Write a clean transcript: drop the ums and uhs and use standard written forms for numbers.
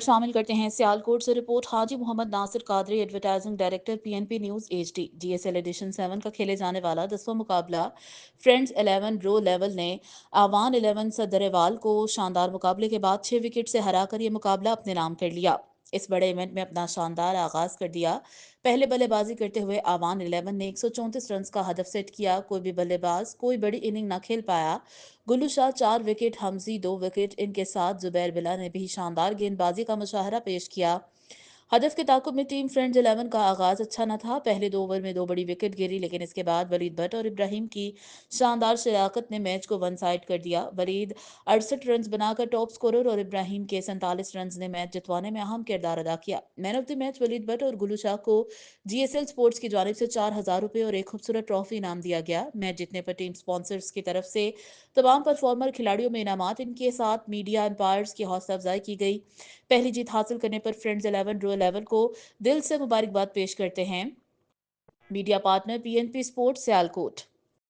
شامل کرتے ہیں سیالکوٹ سے رپورٹ۔ حاجی Muhammad Nasir Qadri advertising director P N P news H D. G S L edition 7 کا کھیلے جانے والا 10واں مقابلہ فرینڈز 11 رو لیول نے آوان 11 صدروال کو شاندار مقابلے کے بعد 6 وکٹ سے ہرا کر یہ مقابلہ اپنے نام کر لیا۔ اس بڑے ایونٹ میں اپنا شاندار آغاز کر دیا۔ پہلے بلے بازی کرتے ہوئے آوان 11 نے 134 رنز کا ہدف سیٹ کیا۔ کوئی بھی بلے باز کوئی بڑی اننگ نہ کھیل پایا۔ گلو شاہ 4 وکٹ، حمزی 2 وکٹ، ان کے ساتھ زبیر بلا نے بھی شاندار گیند بازی کا مظاہرہ پیش کیا۔ ہدف کے تعاقب میں ٹیم فرینڈز 11 کا آغاز اچھا نہ تھا۔ پہلے 2 اوور میں 2 بڑی وکٹ گری، لیکن اس کے بعد ولید بٹ اور ابراہیم کی شاندار شراکت نے میچ کو ون سائیڈ کر دیا۔ ولید 68 رنز بنا کر ٹاپ سکورر اور ابراہیم کے 47 رنز نے میچ جتوانے میں اہم کردار ادا کیا۔ Man of the match Waleed Butt اور گلو شاہ کو جی ایس ایل سپورٹس کی جانب سے 4,000 روپے اور ایک خوبصورت ٹرافی انعام دیا گیا۔ میچ جیتنے پر ٹیم سپانسرز کی طرف سے تمام پرفارمر کھلاڑیوں میں انعامات، ان کے ساتھ میڈیا امپائرز کی حوصلہ افزائی کی گئی۔ پہلی جیت حاصل کرنے پر فرینڈز 11 رو 11 کو دل سے مبارکباد پیش کرتے ہیں۔ میڈیا پارٹنر پی این پی سپورٹس سیالکوٹ۔